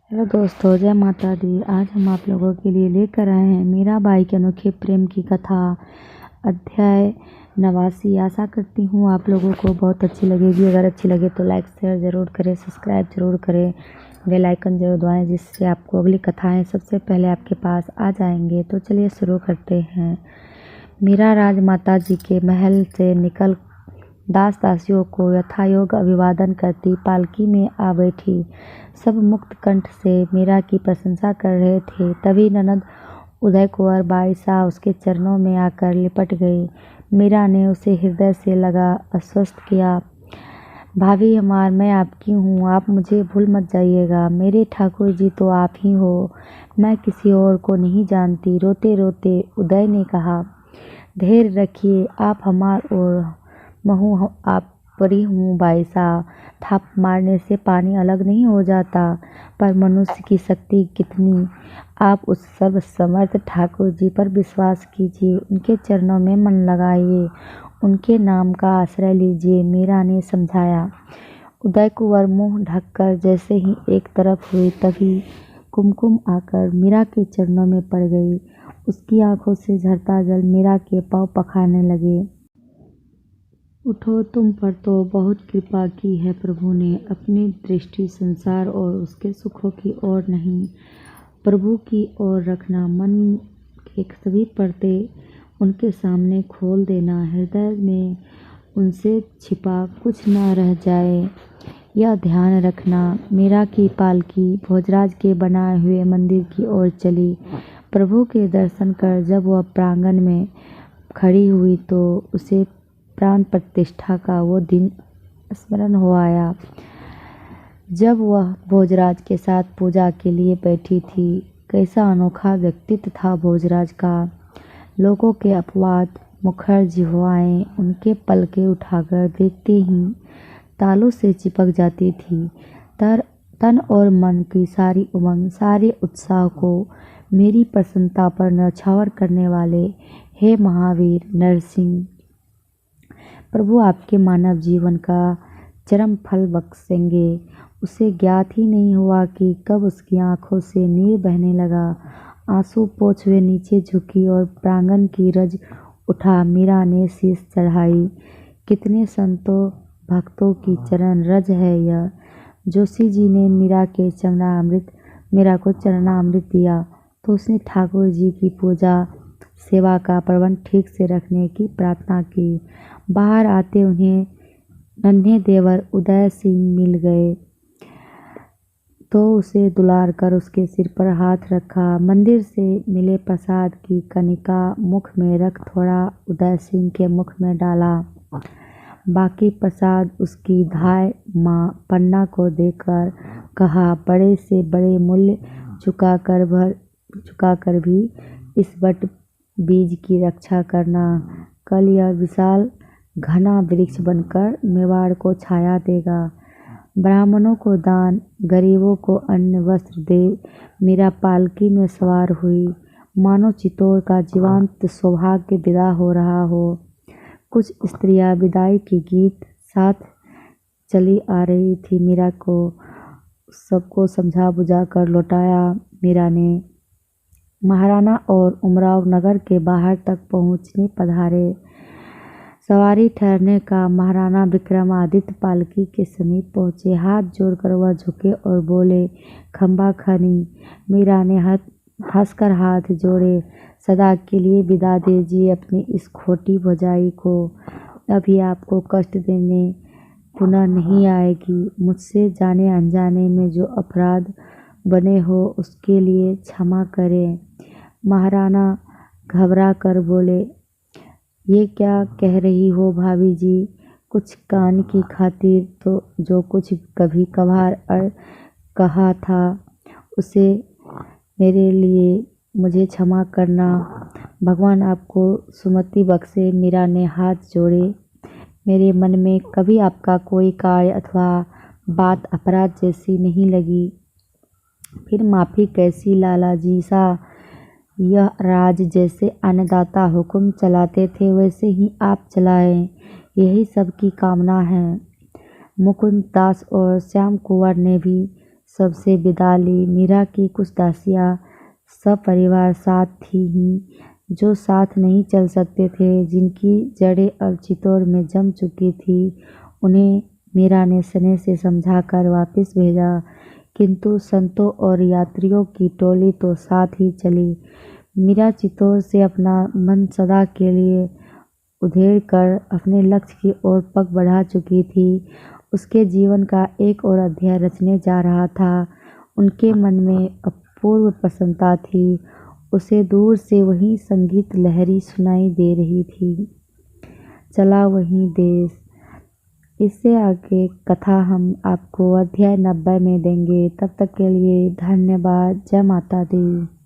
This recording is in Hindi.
हेलो दोस्तों, जय माता दी। आज हम आप लोगों के लिए लेकर आए हैं मीराबाई के अनोखे प्रेम की कथा, अध्याय 89। आशा करती हूँ आप लोगों को बहुत अच्छी लगेगी। अगर अच्छी लगे तो लाइक शेयर ज़रूर करें, सब्सक्राइब ज़रूर करें, बेल आइकन ज़रूर दबाएं, जिससे आपको अगली कथाएं सबसे पहले आपके पास आ जाएंगे। तो चलिए शुरू करते हैं। मीरा राजमाता जी के महल से निकल दास दासियों को यथायोग्य अभिवादन करती पालकी में आ बैठी। सब मुक्त कंठ से मीरा की प्रशंसा कर रहे थे। तभी ननद उदय कुंवर बाईसा उसके चरणों में आकर लिपट गई। मीरा ने उसे हृदय से लगा आश्वस्त किया, भाभी हमार, मैं आपकी हूँ, आप मुझे भूल मत जाइएगा। मेरे ठाकुर जी तो आप ही हो, मैं किसी और को नहीं जानती। रोते रोते उदय ने कहा, धैर्य रखिए, आप हमार और महू आप परी हूँ बाईसा। थाप मारने से पानी अलग नहीं हो जाता, पर मनुष्य की शक्ति कितनी। आप उस सर्वसमर्थ ठाकुर जी पर विश्वास कीजिए, उनके चरणों में मन लगाइए, उनके नाम का आश्रय लीजिए, मीरा ने समझाया। उदय कुंवर मुँह ढककर जैसे ही एक तरफ हुई, तभी कुमकुम आकर मीरा के चरणों में पड़ गई। उसकी आंखों से झरता जल मीरा के पांव पखारने लगे। उठो, तुम पर तो बहुत कृपा की है प्रभु ने। अपनी दृष्टि संसार और उसके सुखों की ओर नहीं, प्रभु की ओर रखना। मन के सभी पर्दे उनके सामने खोल देना, हृदय में उनसे छिपा कुछ न रह जाए, यह ध्यान रखना। मीरा की पालकी भोजराज के बनाए हुए मंदिर की ओर चली। प्रभु के दर्शन कर जब वह प्रांगण में खड़ी हुई तो उसे प्राण प्रतिष्ठा का वो दिन स्मरण हो आया, जब वह भोजराज के साथ पूजा के लिए बैठी थी। कैसा अनोखा व्यक्तित्व था भोजराज का। लोगों के अपवाद मुखर जिह्वाएं उनके पलके उठाकर देखते ही तालों से चिपक जाती थी। तन और मन की सारी उमंग, सारे उत्साह को मेरी प्रसन्नता पर न्यौछावर करने वाले हे महावीर नरसिंह, प्रभु आपके मानव जीवन का चरम फल बख्शेंगे। उसे ज्ञात ही नहीं हुआ कि कब उसकी आंखों से नीर बहने लगा। आंसू पोंछ हुए नीचे झुकी और प्रांगण की रज उठा मीरा ने शीश चढ़ाई। कितने संतों भक्तों की चरण रज है यह। जोशी जी ने मीरा को चरणामृत दिया तो उसने ठाकुर जी की पूजा सेवा का प्रबंध ठीक से रखने की प्रार्थना की। बाहर आते उन्हें नन्हे देवर उदय सिंह मिल गए तो उसे दुलार कर उसके सिर पर हाथ रखा। मंदिर से मिले प्रसाद की कनिका मुख में रख थोड़ा उदय सिंह के मुख में डाला। बाकी प्रसाद उसकी धाय माँ पन्ना को देकर कहा, बड़े से बड़े मूल्य चुकाकर भी इस वट बीज की रक्षा करना। कल यह विशाल घना वृक्ष बनकर मेवाड़ को छाया देगा। ब्राह्मणों को दान, गरीबों को अन्न वस्त्र दे मीरा पालकी में सवार हुई, मानो चित्तौड़ का जीवंत सौभाग्य विदा हो रहा हो। कुछ स्त्रियां विदाई के गीत साथ चली आ रही थी। मीरा को सबको समझा बुझा कर लौटाया। मीरा ने महाराणा और उमराव नगर के बाहर तक पहुंचने पधारे। सवारी ठहरने का महाराणा विक्रमादित्य पालकी के समीप पहुंचे। हाथ जोड़कर वह झुके और बोले, खंबा खनी। मीरा ने हंसकर हाथ जोड़े, सदा के लिए विदा दीजिए अपनी इस खोटी भौजाई को। अभी आपको कष्ट देने पुनः नहीं आएगी। मुझसे जाने अनजाने में जो अपराध बने हो उसके लिए क्षमा करें। महाराणा घबरा कर बोले, ये क्या कह रही हो भाभी जी। कुछ कान की खातिर तो जो कुछ कभी कभार कहा था उसे मेरे लिए मुझे क्षमा करना। भगवान आपको सुमति बख्शे। मीरा ने हाथ जोड़े। मेरे मन में कभी आपका कोई कार्य अथवा बात अपराध जैसी नहीं लगी। फिर माफ़ी कैसी लाला जी सा। यह राज जैसे अन्नदाता हुक्म चलाते थे वैसे ही आप चलाएं, यही सबकी कामना है। मुकुंद दास और श्याम कुंवर ने भी सबसे विदा ली। मीरा की कुछ दासियाँ सपरिवार साथ थी ही, जो साथ नहीं चल सकते थे, जिनकी जड़ें अब चित्तौड़ में जम चुकी थी। उन्हें मीरा ने स्नेह से समझाकर वापस भेजा, किंतु संतों और यात्रियों की टोली तो साथ ही चली। मीरा चित्तौड़ से अपना मन सदा के लिए उधेड़ कर अपने लक्ष्य की ओर पग बढ़ा चुकी थी। उसके जीवन का एक और अध्याय रचने जा रहा था। उनके मन में अपूर्व प्रसन्नता थी। उसे दूर से वही संगीत लहरी सुनाई दे रही थी, चला वही देश। इससे आगे कथा हम आपको अध्याय 90 में देंगे। तब तक के लिए धन्यवाद। जय माता दी।